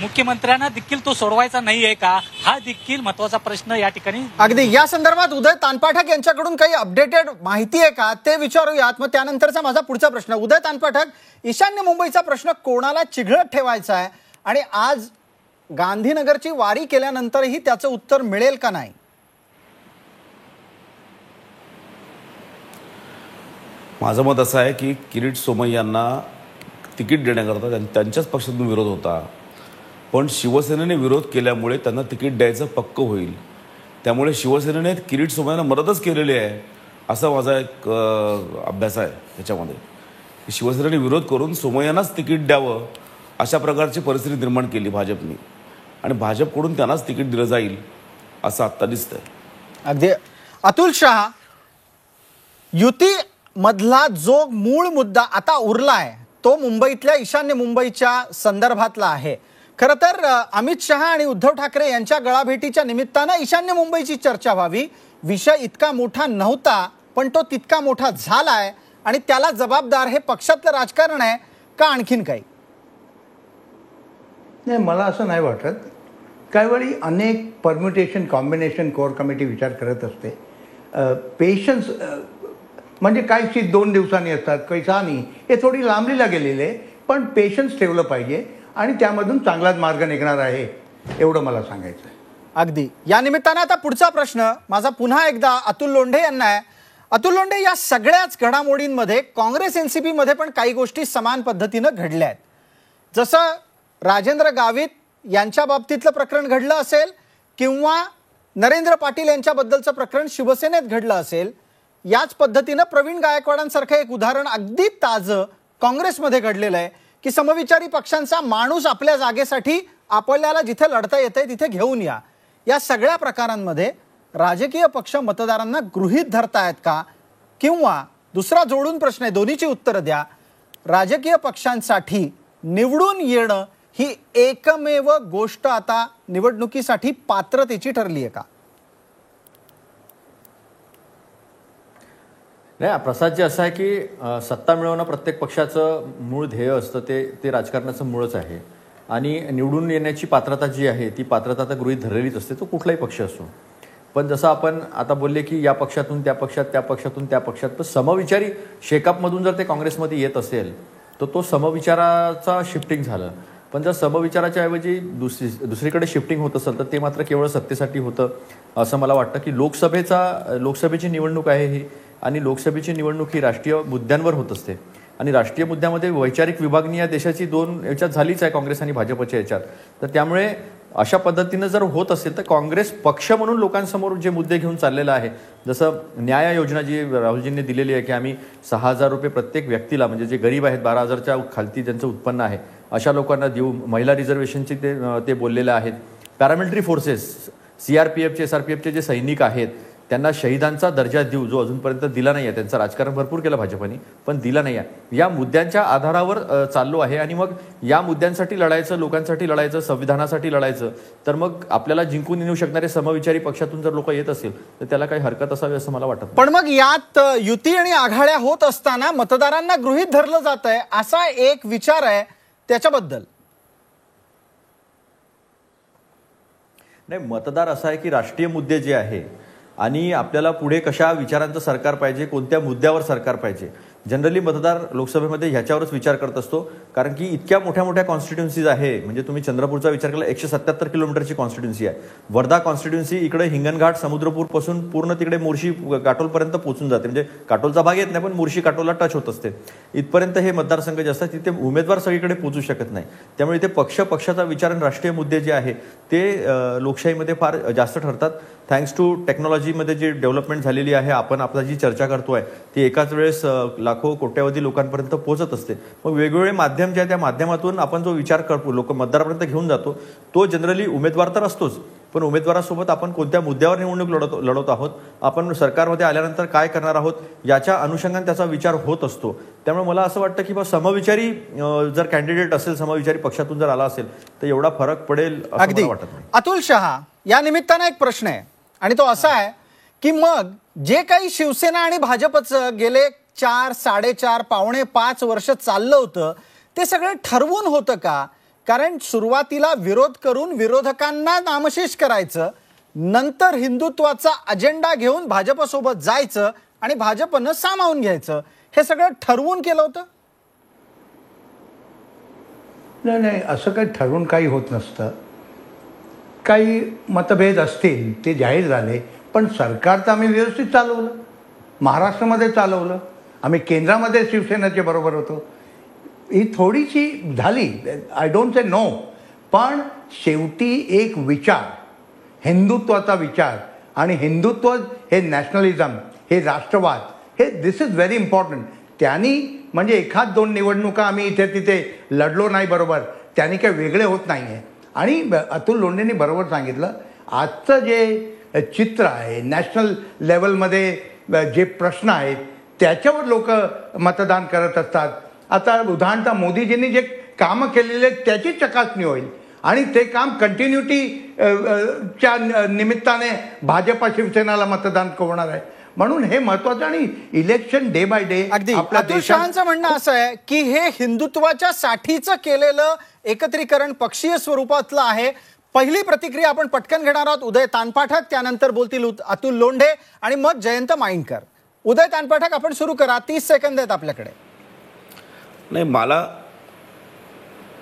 मुख्यमंत्र्यांना देखील तो सोडवायचा नाहीये का हा देखील महत्वाचा प्रश्न या ठिकाणी. अगदी या संदर्भात उदय तानपाठक यांच्याकडून काही अपडेटेड माहिती आहे का ते विचारूयात. मग त्यानंतरचा माझा पुढचा प्रश्न. उदय तानपाठक, ईशान्य मुंबईचा प्रश्न कोणाला चिघळत ठेवायचा आहे आणि आज गांधीनगरची वारी केल्यानंतरही त्याचं उत्तर मिळेल का नाही? माझं मत असं आहे की किरीट सोमय्यांना तिकीट देण्याकरता त्यांच्याच पक्षातून विरोध होता, पण शिवसेनेने विरोध केल्यामुळे त्यांना तिकीट द्यायचं पक्क होईल. त्यामुळे शिवसेनेने किरीट सोमय्यांना मदतच केलेली आहे असा माझा एक अभ्यास आहे. त्याच्यामध्ये शिवसेनेने विरोध करून सोमय्यांनाच तिकीट द्यावं अशा प्रकारची परिस्थिती निर्माण केली भाजपने, आणि भाजपकडून त्यांनाच तिकीट दिलं जाईल असं आत्ता दिसतंय. अगदी. अतुल शहा, युती मधला जो मूळ मुद्दा आता उरलाय तो मुंबईतल्या ईशान्य मुंबईच्या संदर्भातला आहे. खरं तर अमित शहा आणि उद्धव ठाकरे यांच्या गळाभेटीच्या निमित्तानं ईशान्य मुंबईची चर्चा व्हावी. विषय इतका मोठा नव्हता पण तो तितका मोठा झालाय आणि त्याला जबाबदार हे पक्षातलं राजकारण आहे का आणखीन काही? नाही, मला असं नाही वाटत. काही वेळी अनेक परम्युटेशन कॉम्बिनेशन कोर कमिटी विचार करत असते. पेशन्स म्हणजे काही 2 दिवसांनी असतात, काही 6 नाही, हे थोडी लांबलीला गेलेले, पण पेशन्स ठेवलं पाहिजे आणि त्यामधून चांगलाच मार्ग निघणार आहे एवढं मला सांगायचं आहे. अगदी. या निमित्तानं आता पुढचा प्रश्न माझा पुन्हा एकदा अतुल लोंढे यांना आहे. अतुल लोंढे, या सगळ्याच घडामोडींमध्ये काँग्रेस एनसीपी मध्ये पण काही गोष्टी समान पद्धतीनं घडल्या आहेत. जसं राजेंद्र गावित यांच्या बाबतीतलं प्रकरण घडलं असेल किंवा नरेंद्र पाटील यांच्याबद्दलचं प्रकरण शिवसेनेत घडलं असेल, याच पद्धतीनं प्रवीण गायकवाडांसारखं एक उदाहरण अगदी ताजं काँग्रेसमध्ये घडलेलं आहे की समविचारी पक्षांचा माणूस आपल्या जागेसाठी आपल्याला जिथे लढता येतंय तिथे घेऊन या. या सगळ्या प्रकारांमध्ये राजकीय पक्ष मतदारांना गृहीत धरतायत का? किंवा दुसरा जोडून प्रश्न आहे, दोन्हीची उत्तरं द्या. राजकीय पक्षांसाठी निवडून येणं ही एकमेव गोष्ट आता निवडणुकीसाठी पात्रतेची ठरली आहे का? नाही, प्रसादजी असं आहे की सत्ता मिळवणं प्रत्येक पक्षाचं मूळ ध्येय असतं, ते राजकारणाचं मूळच आहे. आणि निवडून येण्याची पात्रता जी आहे ती पात्रता तर गृहीत धरलेलीच असते, तो कुठलाही पक्ष असो. पण जसं आपण आता बोलले की या पक्षातून त्या पक्षात, त्या पक्षातून त्या पक्षात, पण समविचारी शेकापमधून जर ते काँग्रेसमध्ये येत असेल तर तो समविचाराचा शिफ्टिंग झालं. पण जर समविचाराच्या ऐवजी दुसरीकडे शिफ्टिंग होत असेल तर ते मात्र केवळ सत्तेसाठी होतं असं मला वाटतं. की लोकसभेची निवडणूक आहे ही, आणि लोकसभेची निवडणूक ही राष्ट्रीय मुद्द्यांवर होत असते. आणि राष्ट्रीय मुद्द्यामध्ये वैचारिक विभागणी या देशाची दोन याच्यात झालीच आहे, काँग्रेस आणि भाजपच्या याच्यात. तर त्यामुळे अशा पद्धतीनं जर होत असेल तर काँग्रेस पक्ष म्हणून लोकांसमोर जे मुद्दे घेऊन चाललेला आहे, जसं न्याय योजना जी राहुलजींनी दिलेली आहे की आम्ही 6,000 रुपये प्रत्येक व्यक्तीला, म्हणजे जे गरीब आहेत 12,000च्या खालती ज्यांचं उत्पन्न आहे अशा लोकांना देऊ. महिला रिझर्वेशनची ते बोललेले आहेत. पॅरामिलिटरी फोर्सेस, CRPFचे SRPFचे जे सैनिक आहेत त्यांना शहीदांचा दर्जा देऊ, जो अजूनपर्यंत दिला नाही आहे. त्यांचं राजकारण भरपूर केलं भाजपने, पण दिला नाही आहे. या मुद्द्यांच्या आधारावर चाललो आहे. आणि मग या मुद्द्यांसाठी लढायचं, लोकांसाठी लढायचं, संविधानासाठी लढायचं, तर मग आपल्याला जिंकून येऊ शकणारे समविचारी पक्षातून जर लोक येत असेल तर त्याला काही हरकत असावी असं मला वाटत. पण मग यात युती आणि आघाड्या होत असताना मतदारांना गृहीत धरलं जात आहे असा एक विचार आहे, त्याच्याबद्दल नाही. मतदार असा आहे की राष्ट्रीय मुद्दे जे आहे आणि आपल्याला पुढे कशा विचारांचं सरकार पाहिजे, कोणत्या मुद्द्यावर सरकार पाहिजे, जनरली मतदार लोकसभेमध्ये ह्याच्यावरच विचार करत असतो. कारण की इतक्या मोठ्या मोठ्या कॉन्स्टिट्युन्सीज आहे. म्हणजे तुम्ही चंद्रपूरचा विचार केला, 177 किलोमीटरची कॉन्स्टिट्युन्सी आहे. वर्धा कॉन्स्टिट्युन्सी इकडे हिंगणघाट समुद्रपूरपासून पूर्ण तिकडे मोर्शी काटोलपर्यंत पोहोचून जाते. म्हणजे काटोलचा भाग येत नाही पण मोर्शी काटोलला टच होत असते. इथपर्यंत हे मतदारसंघ जे असतात तिथे उमेदवार सगळीकडे पोहोचू शकत नाही. त्यामुळे इथे पक्षाचा विचार आणि राष्ट्रीय मुद्दे जे आहे ते लोकशाहीमध्ये फार जास्त ठरतात. थँक्स टू टेक्नॉलॉजीमध्ये जी डेव्हलपमेंट झालेली आहे, आपण आपला जी चर्चा करतोय ती एकाच वेळेस लाखो कोट्यावधी लोकांपर्यंत पोहोचत असते. मग वेगवेगळे माध्यम जे आहे त्या माध्यमातून आपण जो विचार करतो, लोक मतदारापर्यंत घेऊन जातो, तो जनरली उमेदवार तर असतोच, पण उमेदवारासोबत आपण कोणत्या मुद्द्यावर निवडणूक लढवत आहोत, आपण सरकारमध्ये आल्यानंतर काय करणार आहोत, याच्या अनुषंगाने त्याचा विचार होत असतो. त्यामुळे मला असं वाटतं की समविचारी जर कॅन्डिडेट असेल, समविचारी पक्षातून जर आला असेल तर एवढा फरक पडेल असं मला वाटत नाही. अतुल शहा, या निमित्तानं एक प्रश्न आहे आणि तो असा आहे की मग जे काही शिवसेना आणि भाजपचं गेले 4, 4.5, पावणे 5 वर्ष चाललं होतं ते सगळं ठरवून होतं का? कारण सुरुवातीला विरोध करून विरोधकांना नामशेष करायचं, नंतर हिंदुत्वाचा अजेंडा घेऊन भाजपसोबत जायचं आणि भाजपनं सामावून घ्यायचं, हे सगळं ठरवून केलं होतं? नाही, असं काही ठरवून काही होत नसतं. काही मतभेद असतील ते जाहीर झाले, पण सरकार तर आम्ही व्यवस्थित चालवलं, महाराष्ट्रामध्ये चालवलं, आम्ही केंद्रामध्ये शिवसेनेच्या बरोबर होतो. ही थोडीशी झाली, आय डोंट से नो, पण शेवटी एक विचार, हिंदुत्वाचा विचार, आणि हिंदुत्व हे नॅशनलिझम, हे राष्ट्रवाद, हे दिस इज व्हेरी इम्पॉर्टंट. त्यांनी म्हणजे 1-2 निवडणुका आम्ही इथे तिथे लढलो नाही बरोबर, त्यांनी काही वेगळे होत नाही आहे. आणि अतुल लोंढेंनी बरोबर सांगितलं, आजचं जे चित्र आहे नॅशनल लेवलमध्ये जे प्रश्न आहेत त्याच्यावर लोक मतदान करत असतात. आता उदाहरणतः मोदीजींनी जे कामं केलेले त्याची चकासणी होईल आणि ते काम कंटिन्युटीच्या निमित्ताने भाजपा शिवसेनेला मतदान होणार आहे. म्हणून हे महत्वाचं. आणि इलेक्शन डे बाय डे आपल्या देशाचं म्हणणं असं आहे की हे हिंदुत्वाच्या साठीचं केलेलं एकत्रीकरण पक्षीय स्वरूपातलं आहे. पहिली प्रतिक्रिया आपण पटकन घेणार आहोत. उदय तानपाठक, त्यानंतर बोलतील अतुल लोंढे आणि मग जयंत माइंडकर. उदय तानपाठक, आपण सुरू करा, 30 सेकंद आहेत आपल्याकडे. नाही,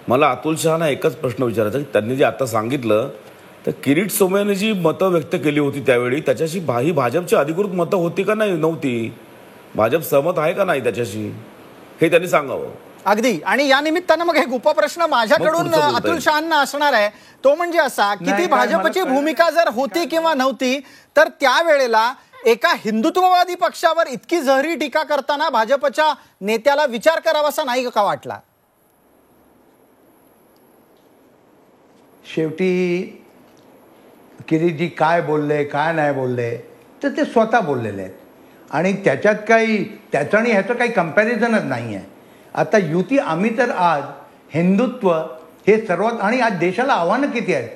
मला अतुल शहाना एकच प्रश्न विचारायचा की त्यांनी जे आता सांगितलं तर किरीट सोमय्यांनी जी मतं व्यक्त केली होती त्यावेळी त्याच्याशी ही भाजपची अधिकृत मतं होती का नाही, नव्हती? भाजप सहमत आहे का नाही त्याच्याशी, हे त्यांनी सांगावं. अगदी. आणि या निमित्तानं मग एक उपप्रश्न माझ्याकडून अतुल शहांना असणार आहे, तो म्हणजे असा की ती भाजपची भूमिका जर होती किंवा नव्हती, तर त्यावेळेला एका हिंदुत्ववादी पक्षावर इतकी जहरी टीका करताना भाजपच्या नेत्याला विचार करावासा नाही का वाटला? शेवटी किरीटजी काय बोलले काय नाही बोलले तर ते स्वतः बोललेले आहेत आणि त्याच्यात काही त्याचं आणि ह्याचं काही कंपॅरिझनच नाही आहे. आता युती आम्ही तर आज हिंदुत्व हे सर्वात, आणि आज देशाला आव्हानं किती आहेत,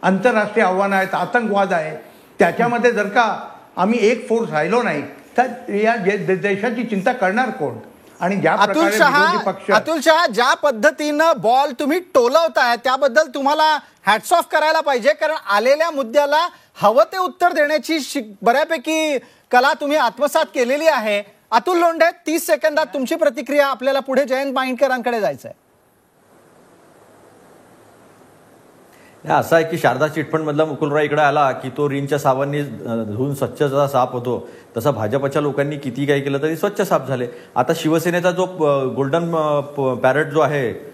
आंतरराष्ट्रीय आव्हानं आहेत, आतंकवाद आहे, त्याच्यामध्ये जर का आम्ही एक फोर्स राहिलो नाही तर या देशाची चिंता करणार कोण? आणि ज्या अतुल शहा ज्या पद्धतीनं बॉल तुम्ही टोलवताय त्याबद्दल तुम्हाला हॅट्स ऑफ करायला पाहिजे, कारण आलेल्या मुद्द्याला हवं ते उत्तर देण्याची बऱ्यापैकी कला तुम्ही आत्मसात केलेली आहे. अतुल लोंढे, 30 सेकंदात तुमची प्रतिक्रिया. आपल्याला पुढे जयंत माइंडकरांकडे जायचं आहे. असं आहे की शारदा चिटफंड मधला मुकुलराय इकडे आला की तो रीनच्या साबांनी धुवून स्वच्छ जसा साफ होतो तसा भाजपच्या लोकांनी किती काही केलं तरी स्वच्छ साफ झाले. आता शिवसेनेचा जो गोल्डन पॅरेट जो आहे,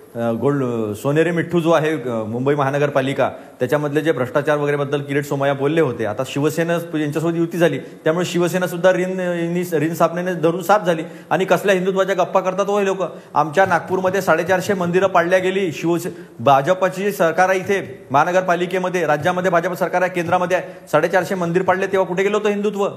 सोनेरी मिठ्ठू जो आहे मुंबई महानगरपालिका, त्याच्यामधले जे भ्रष्टाचार वगैरे बद्दल किरीट सोमय्या बोलले होते. आता शिवसेना यांच्यासोबत युती झाली त्यामुळे शिवसेना सुद्धा रीन साबणेने धरून साफ झाली. आणि कसल्या हिंदुत्वाच्या गप्पा करतात हो हे लोक. आमच्या नागपूरमध्ये 450 मंदिरं पाडल्या गेली. भाजपची सरकार आहे इथे महानगरपालिकेमध्ये, राज्यामध्ये भाजप सरकार आहे, केंद्रामध्ये आहे. 450 मंदिर पाडले तेव्हा कुठे गेलो होतं हिंदुत्व?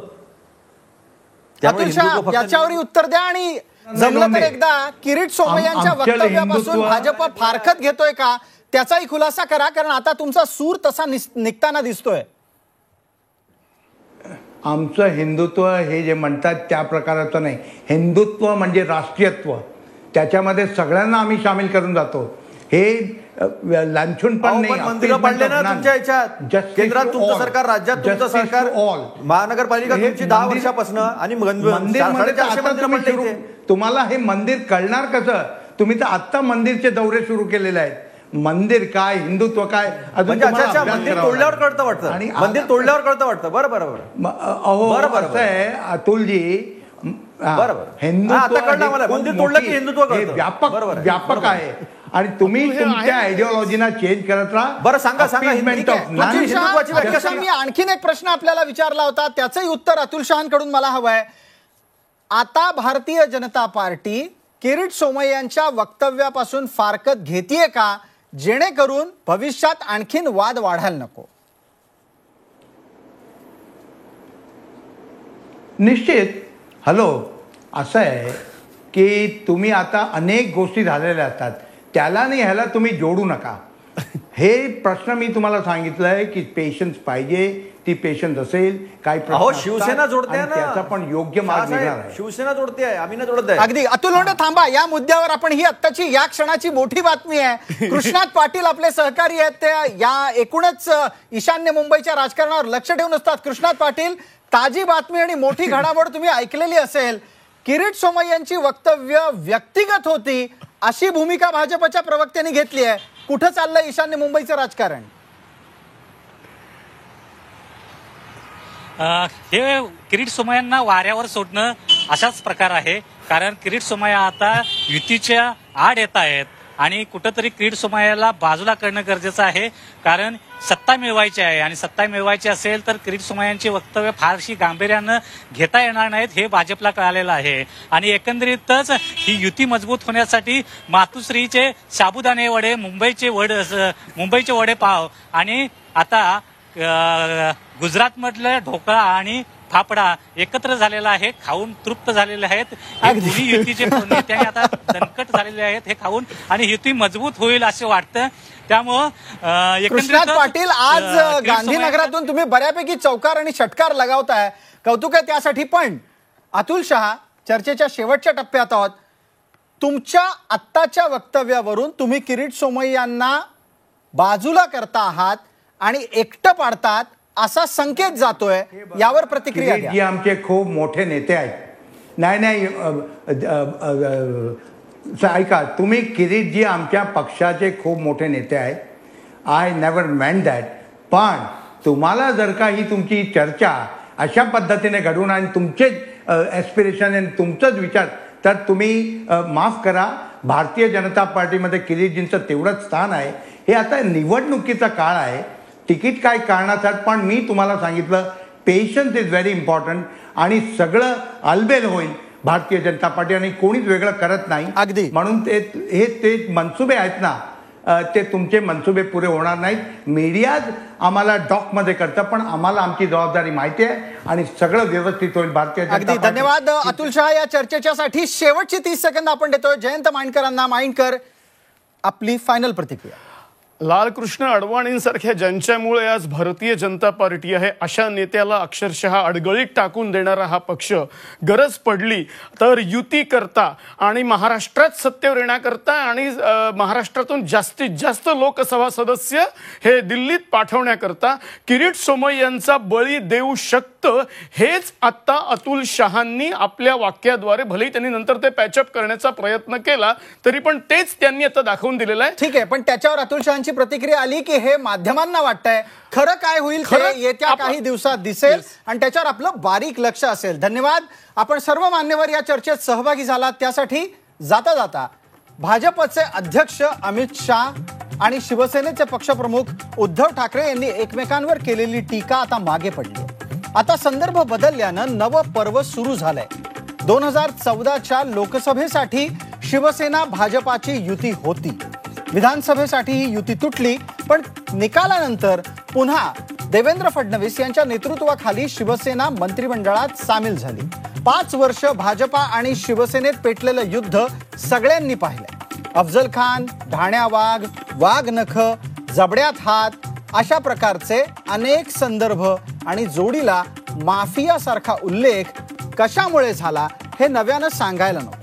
याच्यावरही उत्तर द्या. आणि जमलं तर एकदा किरीट सोमय्यांच्या वक्तव्यापासून भाजप फारकत घेतोय का त्याचाही खुलासा करा, कारण आता तुमचा सूर तसा निघताना दिसतोय. आमचं हिंदुत्व हे जे म्हणतात त्या प्रकाराचं नाही. हिंदुत्व म्हणजे राष्ट्रीयत्व, त्याच्यामध्ये सगळ्यांना आम्ही सामील करून जातो. हे लांछून पण नाही. मंदिरं पडले ना तुमच्या याच्यात, केंद्रात तुमचं सरकार, राज्यात तुमचं सरकार, महानगरपालिका तुमची 10 वर्षापासून, आणि मंदिर तुम्हाला हे मंदिर कळणार कसं? तुम्ही तर आत्ता मंदिरचे दौरे सुरू केलेले आहेत. मंदिर काय, हिंदुत्व काय, मंदिर तोडल्यावर कळतं वाटतं. आणि मंदिर तोडल्यावर कळतं वाटतं. बरोबर अहो असं आहे अतुलजी, हिंदुत्व व्यापक आहे आणि तुम्ही तुमच्या आयडिओलॉजीना चेंज करत राहा. बरं सांगा. मी आणखीन एक प्रश्न आपल्याला विचारला होता, त्याचंही उत्तर अतुल शहांकडून मला हवंय. आता भारतीय जनता पार्टी किरीट सोमय्यांच्या वक्तव्यापासून फारकत घेतीये का, जेणेकरून भविष्यात आणखीन वाद वाढायला नको? निश्चित. असं आहे की तुम्ही आता अनेक गोष्टी झालेल्या असतात, त्याला नाही ह्याला तुम्ही जोडू नका. हे प्रश्न मी तुम्हाला सांगितलंय की पेशन्स पाहिजे, ती पेशन्स असेल. काही शिवसेना जोडते ना, त्याचा पण योग्य मार्ग निघणार आहे. शिवसेना जोडते आहे, आम्ही नाही जोडत आहे. अगदी. अतुल लोंढे थांबा, या मुद्द्यावर आपण, ही आत्ताची या क्षणाची मोठी बातमी आहे. कृष्णात पाटील आपले सहकारी आहेत, ते या एकूणच ईशान्य मुंबईच्या राजकारणावर लक्ष ठेवून असतात. कृष्णात पाटील, ताजी बातमी आणि मोठी घडामोड तुम्ही ऐकलेली असेल. किरीट सोमय्यांची वक्तव्य व्यक्तिगत होती अशी भूमिका भाजपच्या प्रवक्त्यांनी घेतली आहे. कुठं चाललंय ईशान्य मुंबईचं राजकारण? हे किरीट सोमय्यांना वाऱ्यावर सोडणं असाच प्रकार आहे. कारण किरीट सोमय्या आता युतीच्या आड येत आहेत आणि कुठंतरी किरीट सोमय्याला बाजूला करणं गरजेचं आहे. कारण सत्ता मिळवायची आहे आणि सत्ता मिळवायची असेल तर किरीट सोमय्यांची वक्तव्य फारशी गांभीर्यानं घेता येणार नाहीत हे भाजपला कळालेलं आहे. आणि एकंदरीतच ही युती मजबूत होण्यासाठी मातुश्रीचे साबुदाणे वडे, मुंबईचे वडेपाव आणि आता गुजरातमधलं ढोकळा आणि फाफडा एकत्र झालेला आहे, खाऊन तृप्त झालेले आहेत. दोन्ही युतीचे नेते आता दणकट झालेले आहेत हे खाऊन, आणि युती मजबूत होईल असं वाटतं. त्यामुळं कृष्णात पाटील, आज गांधीनगरातून तुम्ही बऱ्यापैकी चौकार आणि षटकार लगावताय, कौतुक आहे त्यासाठी. पण अतुल शहा, चर्चेच्या शेवटच्या टप्प्यात आहोत. तुमच्या आत्ताच्या वक्तव्यावरून तुम्ही किरीट सोमय्यांना बाजूला करता आहात आणि एकटं पाडतात असा संकेत जातोय, यावर प्रतिक्रिया द्या. जे आमचे खूप मोठे नेते आहेत. नाही ऐका, तुम्ही किरीटजी आमच्या पक्षाचे खूप मोठे नेते आहेत. आय नेव्हर मेंट दॅट. पण तुम्हाला जर का ही तुमची चर्चा अशा पद्धतीने घडवून आणि तुमचेच ॲस्पिरेशन आणि तुमचंच विचार, तर तुम्ही माफ करा, भारतीय जनता पार्टीमध्ये किरीटजींचं तेवढंच स्थान आहे. हे आता निवडणुकीचा काळ आहे, तिकीट काय कारणासाठी, पण मी तुम्हाला सांगितलं पेशन्स इज व्हेरी इम्पॉर्टंट आणि सगळं अलबेल होईल भारतीय जनता पार्टी आणि कोणीच वेगळं करत नाही. अगदी. म्हणून ते मनसुबे आहेत ना, ते तुमचे मनसुबे पुरे होणार नाहीत. मीडियाच आम्हाला डॉकमध्ये करतं, पण आम्हाला आमची जबाबदारी माहिती आहे आणि सगळं व्यवस्थित होईल. भारतीय जनता अगदी धन्यवाद अतुल शहा या चर्चेच्यासाठी. शेवटची 30 सेकंद आपण देतोय जयंत मांडकरांना. मांडकर, आपली फायनल प्रतिक्रिया. लालकृष्ण अडवाणींसारख्या ज्यांच्यामुळे आज भारतीय जनता पार्टी आहे अशा नेत्याला अक्षरशः अडगळीत टाकून देणारा हा पक्ष गरज पडली तर युती करता आणि महाराष्ट्रात सत्तेवर येण्याकरता आणि महाराष्ट्रातून जास्तीत जास्त लोकसभा सदस्य हे दिल्लीत पाठवण्याकरता किरीट सोमय्यांचा बळी देऊ शकतं, हेच आत्ता अतुल शहांनी आपल्या वाक्याद्वारे, भलेही त्यांनी नंतर ते पॅचअप करण्याचा प्रयत्न केला तरी पण तेच त्यांनी आता दाखवून दिलेलं आहे. ठीक आहे, पण त्याच्यावर अतुल शहांची प्रतिक्रिया आली की हे माध्यमांना वाटतंय, खरं काय होईल ते येत्या काही दिवसात दिसेल आणि त्याच्यावर आपलं बारीक लक्ष असेल. धन्यवाद. आपण सर्व मान्यवर या चर्चेत सहभागी झालात त्यासाठी. जाता जाता भाजपचे अध्यक्ष अमित शाह आणि शिवसेनेचे पक्षप्रमुख उद्धव ठाकरे यांनी एकमेकांवर केलेली टीका आता मागे पडली. आता संदर्भ बदलल्यानं नवं पर्व सुरू झालंय. 2014च्या लोकसभेसाठी शिवसेना भाजपाची युती होती, विधानसभेसाठी ही युती तुटली, पण निकालानंतर पुन्हा देवेंद्र फडणवीस यांच्या नेतृत्वाखाली शिवसेना मंत्रिमंडळात सामील झाली. 5 वर्ष भाजपा आणि शिवसेनेत पेटलेलं युद्ध सगळ्यांनी पाहिलंय. अफजल खान, ढाण्या वाघ, वाघ नख, जबड्यात हात अशा प्रकारचे अनेक संदर्भ आणि जोडीला माफियासारखा उल्लेख कशामुळे झाला हे नव्यानं सांगायला नको.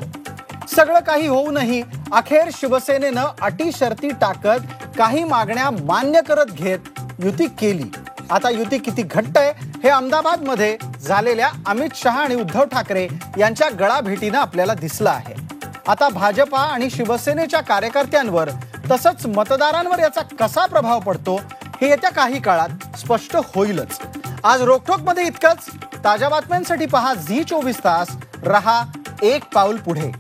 सगळं काही होऊनही अखेर शिवसेनेनं अटी शर्ती टाकत काही मागण्या मान्य करत घेत युती केली. आता युती किती घट्ट आहे हे अहमदाबादमध्ये झालेल्या अमित शहा आणि उद्धव ठाकरे यांच्या गळाभेटीनं आपल्याला दिसलं आहे. आता भाजपा आणि शिवसेनेच्या कार्यकर्त्यांवर तसंच मतदारांवर याचा कसा प्रभाव पडतो हे येत्या काही काळात स्पष्ट होईलच. आज रोकठोकमध्ये इतकंच. ताज्या बातम्यांसाठी पहा झी 24 तास. रहा एक पाऊल पुढे.